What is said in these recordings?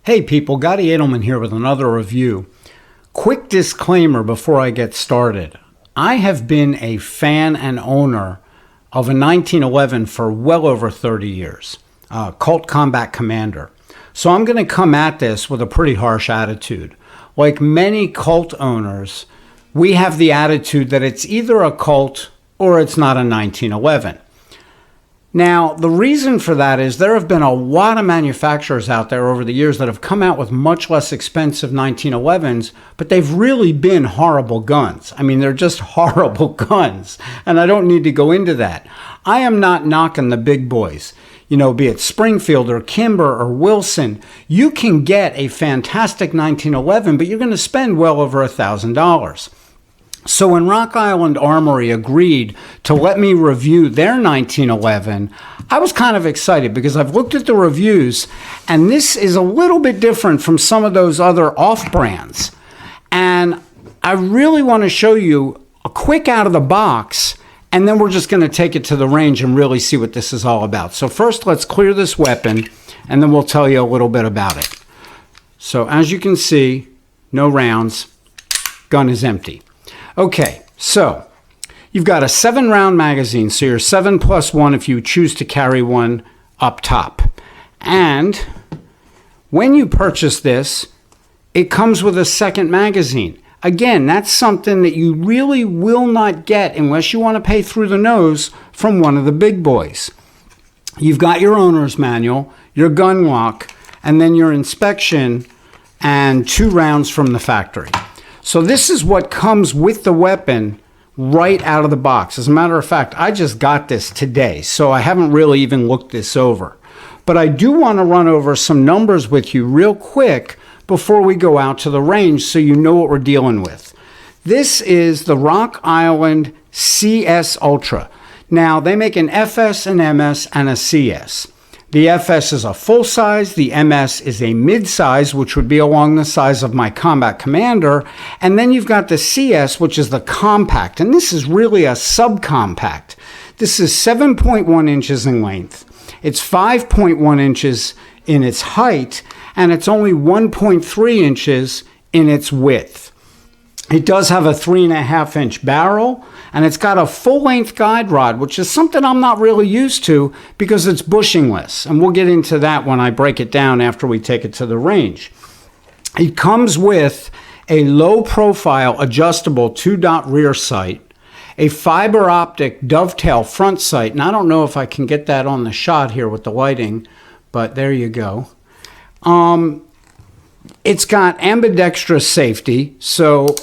Hey people, Gadi Adelman here with another review. Quick disclaimer before I get started. I have been a fan and owner of a 1911 for well over 30 years, Colt Combat Commander. So I'm going to come at this with a pretty harsh attitude. Like many Colt owners, we have the attitude that it's either a Colt or it's not a 1911. Now, the reason for that is there have been a lot of manufacturers out there over the years that have come out with much less expensive 1911s, but they've really been horrible guns. I mean, they're just horrible guns, and I don't need to go into that. I am not knocking the big boys, be it Springfield or Kimber or Wilson. You can get a fantastic 1911, but you're going to spend well over $1,000. So when Rock Island Armory agreed to let me review their 1911, I was kind of excited because I've looked at the reviews and this is a little bit different from some of those other off-brands. And I really want to show you a quick out of the box, and then we're just going to take it to the range and really see what this is all about. So first, let's clear this weapon and then we'll tell you a little bit about it. So as you can see, no rounds, gun is empty. Okay, so you've got a 7-round magazine, so you're 7+1 if you choose to carry one up top. And when you purchase this, it comes with a second magazine. Again, that's something that you really will not get unless you want to pay through the nose from one of the big boys. You've got your owner's manual, your gun lock, and then your inspection and 2 rounds from the factory. So this is what comes with the weapon right out of the box. As a matter of fact, I just got this today, so I haven't really even looked this over. But I do want to run over some numbers with you real quick before we go out to the range so you know what we're dealing with. This is the Rock Island CS Ultra. Now, they make an FS, an MS, and a CS. The FS is a full size, the MS is a mid-size, which would be along the size of my Combat Commander, and then you've got the CS, which is the compact, and this is really a subcompact. This is 7.1 inches in length, it's 5.1 inches in its height, and it's only 1.3 inches in its width. It does have a 3.5-inch barrel, and it's got a full-length guide rod, which is something I'm not really used to because it's bushingless. And we'll get into that when I break it down after we take it to the range. It comes with a low-profile adjustable 2-dot rear sight, a fiber optic dovetail front sight, and I don't know if I can get that on the shot here with the lighting, but there you go. It's got ambidextrous safety, so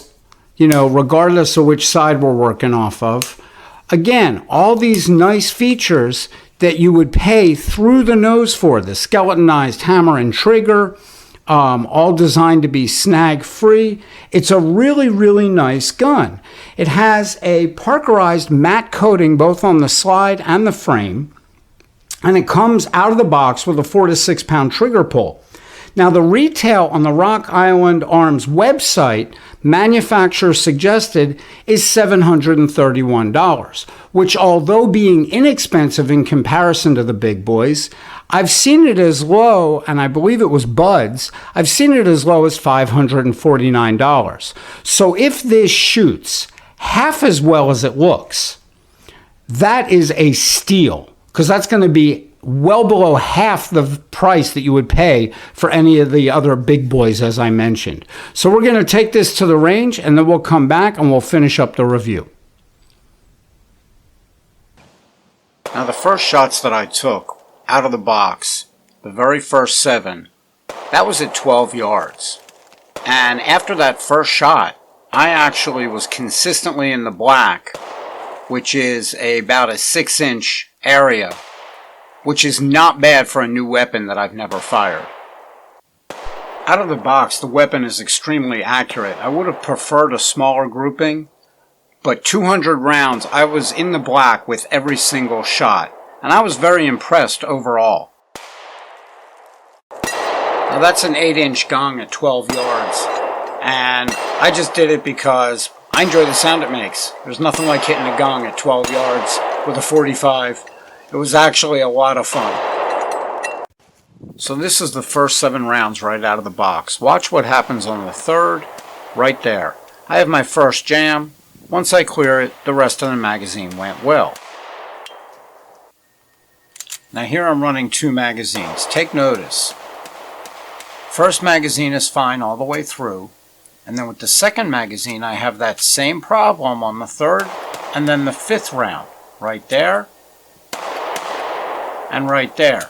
regardless of which side we're working off of. Again, all these nice features that you would pay through the nose for. The skeletonized hammer and trigger, all designed to be snag-free. It's a really, really nice gun. It has a parkerized matte coating both on the slide and the frame, and it comes out of the box with a 4 to 6 pound trigger pull. Now, the retail on the Rock Island Arms website, manufacturer suggested, is $731, which, although being inexpensive in comparison to the big boys, I've seen it as low, and I believe it was Bud's, I've seen it as low as $549. So if this shoots half as well as it looks, that is a steal, because that's going to be well below half the price that you would pay for any of the other big boys, as I mentioned. So we're going to take this to the range, and then we'll come back and we'll finish up the review. Now, the first shots that I took out of the box, the very first 7, that was at 12 yards. And after that first shot, I actually was consistently in the black, which is about a 6-inch area, which is not bad for a new weapon that I've never fired. Out of the box, the weapon is extremely accurate. I would have preferred a smaller grouping, but 200 rounds, I was in the black with every single shot, and I was very impressed overall. Now that's an 8-inch gong at 12 yards, and I just did it because I enjoy the sound it makes. There's nothing like hitting a gong at 12 yards with a 45. It was actually a lot of fun. So this is the first 7 rounds right out of the box. Watch what happens on the third, right there. I have my first jam. Once I clear it, the rest of the magazine went well. Now here I'm running 2 magazines. Take notice. First magazine is fine all the way through. And then with the second magazine, I have that same problem on the third and then the 5th round. Right there and right there.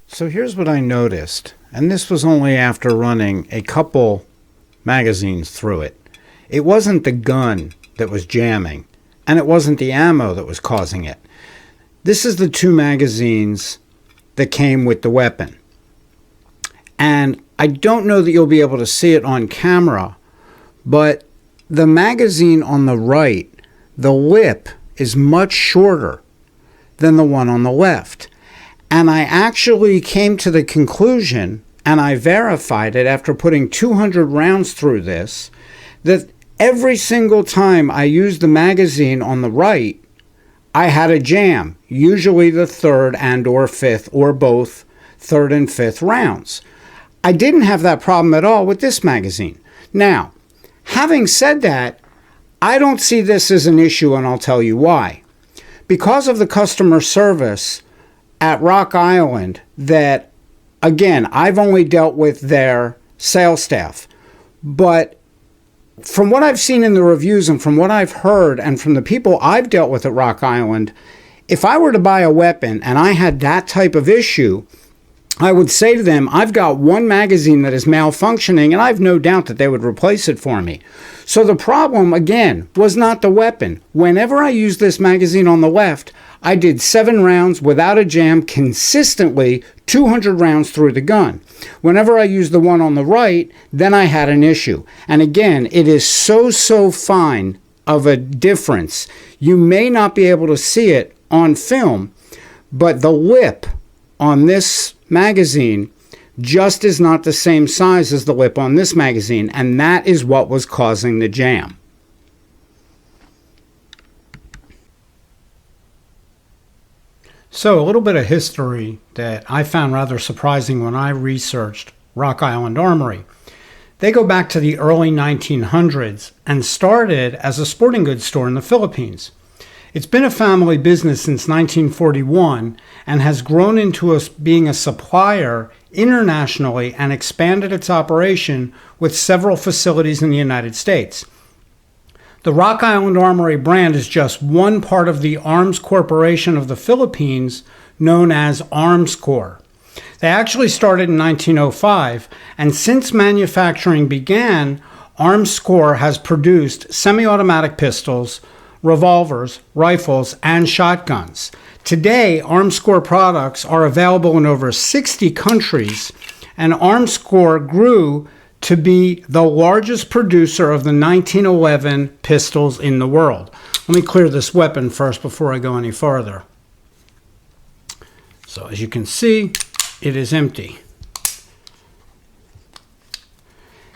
So here's what I noticed, and this was only after running a couple magazines through it. It wasn't the gun that was jamming, and it wasn't the ammo that was causing it. This is the 2 magazines that came with the weapon. And I don't know that you'll be able to see it on camera, but the magazine on the right, the lip is much shorter than the one on the left. And I actually came to the conclusion, and I verified it after putting 200 rounds through this, that every single time I used the magazine on the right, I had a jam, usually the 3rd and or 5th or both 3rd and 5th rounds. I didn't have that problem at all with this magazine. Now, having said that, I don't see this as an issue, and I'll tell you why. Because of the customer service at Rock Island, that, again, I've only dealt with their sales staff. But from what I've seen in the reviews and from what I've heard and from the people I've dealt with at Rock Island, if I were to buy a weapon and I had that type of issue, I would say to them, I've got 1 magazine that is malfunctioning, and I have no doubt that they would replace it for me. So the problem, again, was not the weapon. Whenever I used this magazine on the left, I did 7 rounds without a jam consistently, 200 rounds through the gun. Whenever I used the one on the right, then I had an issue. And again, it is so fine of a difference. You may not be able to see it on film, but the lip on this magazine just is not the same size as the lip on this magazine, and that is what was causing the jam. So a little bit of history that I found rather surprising when I researched Rock Island Armory. They go back to the early 1900s and started as a sporting goods store in the Philippines. It's been a family business since 1941 and has grown into being a supplier internationally and expanded its operation with several facilities in the United States. The Rock Island Armory brand is just one part of the Arms Corporation of the Philippines, known as Armscor. They actually started in 1905, and since manufacturing began, Armscor has produced semi-automatic pistols, revolvers, rifles, and shotguns. Today, Armscor products are available in over 60 countries, and Armscor grew to be the largest producer of the 1911 pistols in the world. Let me clear this weapon first before I go any farther. So as you can see, it is empty.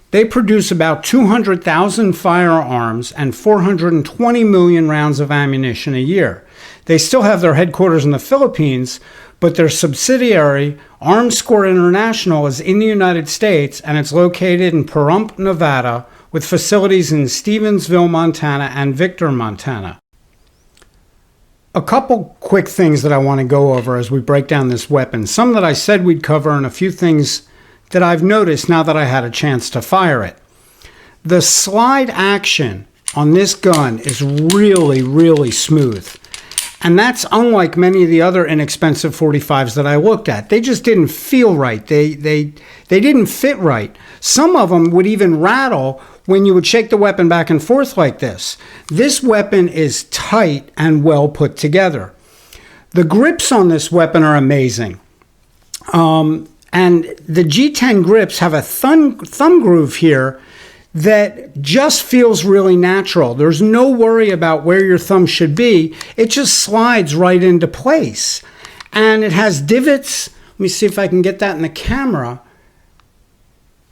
They produce about 200,000 firearms and 420 million rounds of ammunition a year. They still have their headquarters in the Philippines, but their subsidiary, Armscor International, is in the United States, and it's located in Pahrump, Nevada, with facilities in Stevensville, Montana, and Victor, Montana. A couple quick things that I want to go over as we break down this weapon. Some that I said we'd cover, and a few things that I've noticed now that I had a chance to fire it. The slide action on this gun is really smooth. And that's unlike many of the other inexpensive 45s that I looked at. They just didn't feel right. They didn't fit right. Some of them would even rattle when you would shake the weapon back and forth like this. This weapon is tight and well put together. The grips on this weapon are amazing. And the G10 grips have a thumb groove here that just feels really natural. There's no worry about where your thumb should be. It just slides right into place. And it has divots. Let me see if I can get that in the camera.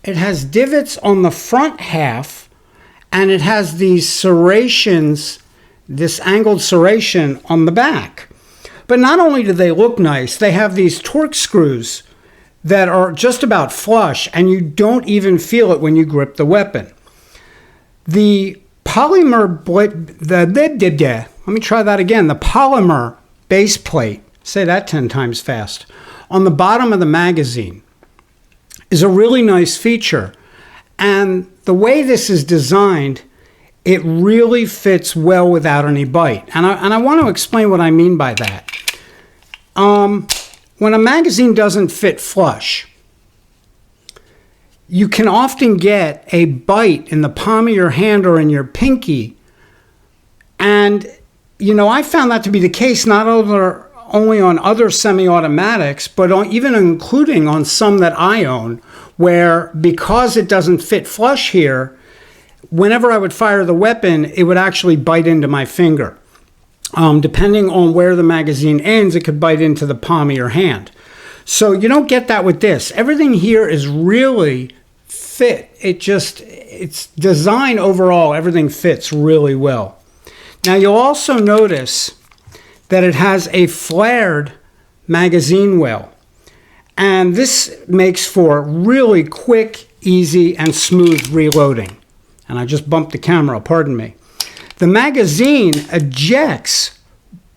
It has divots on the front half, and it has these serrations, this angled serration on the back. But not only do they look nice, they have these torque screws that are just about flush, and you don't even feel it when you grip the weapon. The polymer let me try that again. The polymer base plate, say that 10 times fast, on the bottom of the magazine is a really nice feature. And the way this is designed, it really fits well without any bite. And I want to explain what I mean by that. When a magazine doesn't fit flush, you can often get a bite in the palm of your hand or in your pinky. And, you know, I found that to be the case not only on other semi-automatics, but even including on some that I own, where because it doesn't fit flush here, whenever I would fire the weapon, it would actually bite into my finger. Depending on where the magazine ends, it could bite into the palm of your hand. So you don't get that with this. Everything here is really fit. It's design overall, everything fits really well. Now you'll also notice that it has a flared magazine well. And this makes for really quick, easy, and smooth reloading. And I just bumped the camera, pardon me. The magazine ejects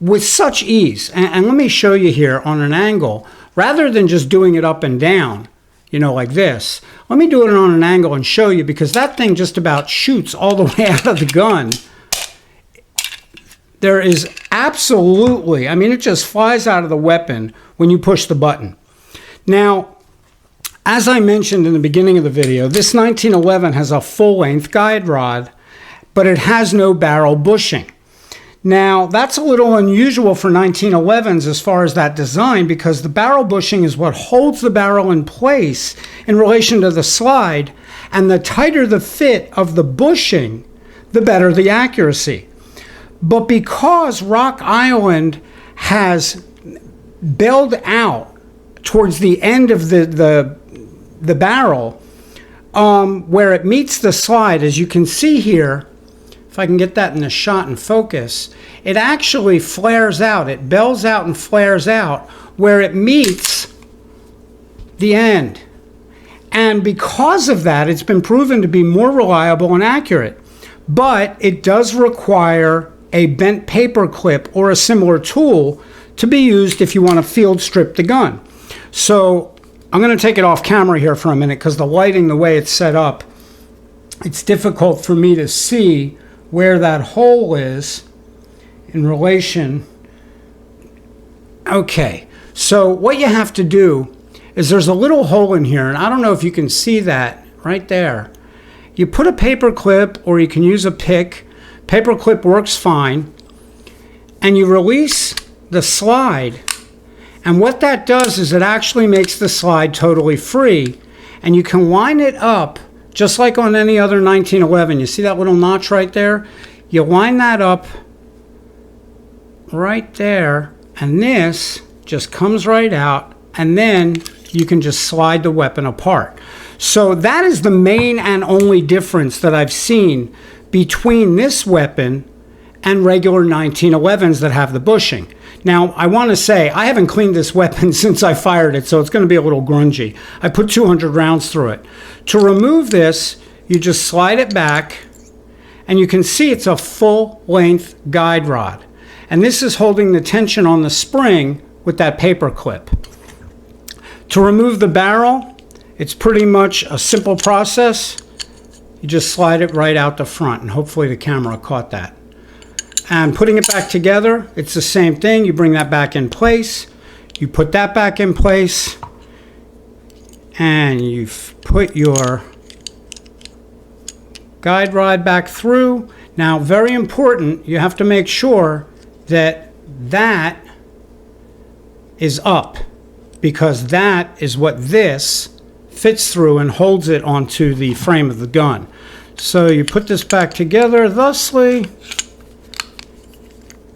with such ease. And let me show you here on an angle. Rather than just doing it up and down, you know, like this, let me do it on an angle and show you, because that thing just about shoots all the way out of the gun. There is absolutely, I mean, it just flies out of the weapon when you push the button. Now, as I mentioned in the beginning of the video, this 1911 has a full-length guide rod, but it has no barrel bushing. Now, that's a little unusual for 1911s as far as that design, because the barrel bushing is what holds the barrel in place in relation to the slide, and the tighter the fit of the bushing, the better the accuracy. But because Rock Island has belled out towards the end of the barrel, where it meets the slide, as you can see here, if I can get that in the shot and focus, it actually flares out. It bells out and flares out where it meets the end. And because of that, it's been proven to be more reliable and accurate. But it does require a bent paper clip or a similar tool to be used if you want to field strip the gun. So I'm going to take it off camera here for a minute, because the lighting, the way it's set up, it's difficult for me to see where that hole is in relation. Okay, so what you have to do is there's a little hole in here, and I don't know if you can see that right there. You put a paper clip, or you can use a pick. Paper clip works fine. And you release the slide. And what that does is it actually makes the slide totally free. And you can line it up just like on any other 1911. You see that little notch right there? You line that up right there, and this just comes right out, and then you can just slide the weapon apart. So that is the main and only difference that I've seen between this weapon and regular 1911s that have the bushing. Now, I want to say, I haven't cleaned this weapon since I fired it, so it's going to be a little grungy. I put 200 rounds through it. To remove this, you just slide it back, and you can see it's a full-length guide rod. And this is holding the tension on the spring with that paper clip. To remove the barrel, it's pretty much a simple process. You just slide it right out the front, and hopefully the camera caught that. And putting it back together, it's the same thing. You bring that back in place. You put that back in place. And you put your guide rod back through. Now, very important, you have to make sure that that is up, because that is what this fits through and holds it onto the frame of the gun. So you put this back together thusly.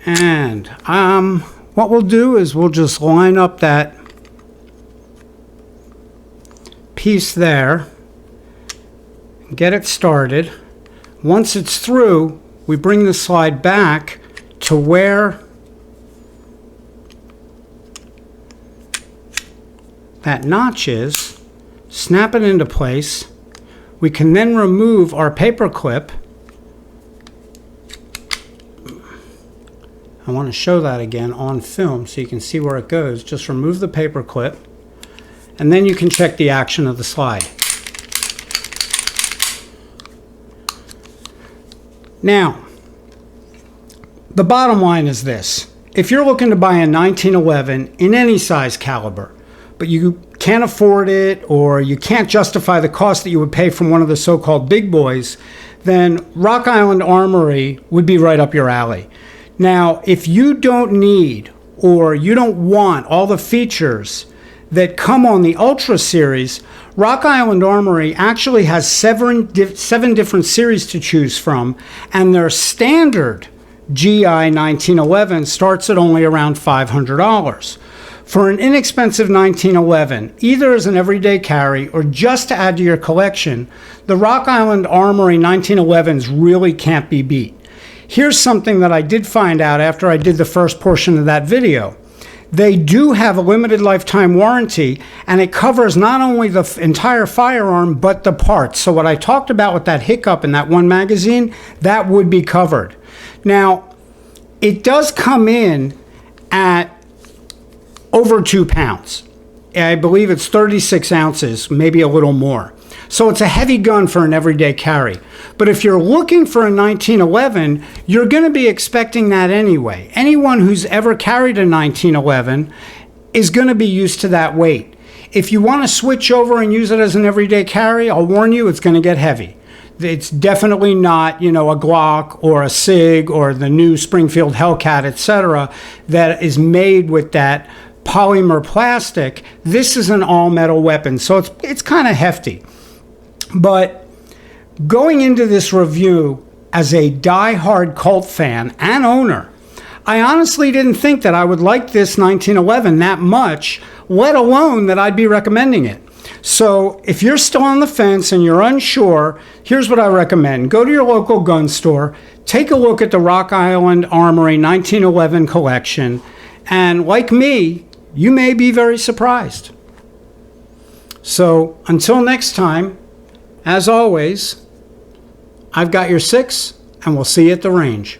And what we'll do is we'll just line up that piece there, get it started. Once it's through, we bring the slide back to where that notch is, snap it into place. We can then remove our paper clip. I want to show that again on film so you can see where it goes. Just remove the paper clip, and then you can check the action of the slide. Now, the bottom line is this. If you're looking to buy a 1911 in any size caliber, but you can't afford it or you can't justify the cost that you would pay from one of the so-called big boys, then Rock Island Armory would be right up your alley. Now, if you don't need or you don't want all the features that come on the Ultra series, Rock Island Armory actually has seven different series to choose from, and their standard GI 1911 starts at only around $500. For an inexpensive 1911, either as an everyday carry or just to add to your collection, the Rock Island Armory 1911s really can't be beat. Here's something that I did find out after I did the first portion of that video. They do have a limited lifetime warranty, and it covers not only the entire firearm, but the parts. So what I talked about with that hiccup in that one magazine, that would be covered. Now, it does come in at over 2 pounds. I believe it's 36 ounces, maybe a little more. So it's a heavy gun for an everyday carry. But if you're looking for a 1911, you're going to be expecting that anyway. Anyone who's ever carried a 1911 is going to be used to that weight. If you want to switch over and use it as an everyday carry, I'll warn you, it's going to get heavy. It's definitely not, a Glock or a SIG or the new Springfield Hellcat, etc., that is made with that polymer plastic. This is an all-metal weapon, so it's kind of hefty. But going into this review as a die-hard Colt fan and owner, I honestly didn't think that I would like this 1911 that much, let alone that I'd be recommending it. So if you're still on the fence and you're unsure, here's what I recommend. Go to your local gun store, take a look at the Rock Island Armory 1911 collection, and like me, you may be very surprised. So until next time, as always, I've got your 6, and we'll see you at the range.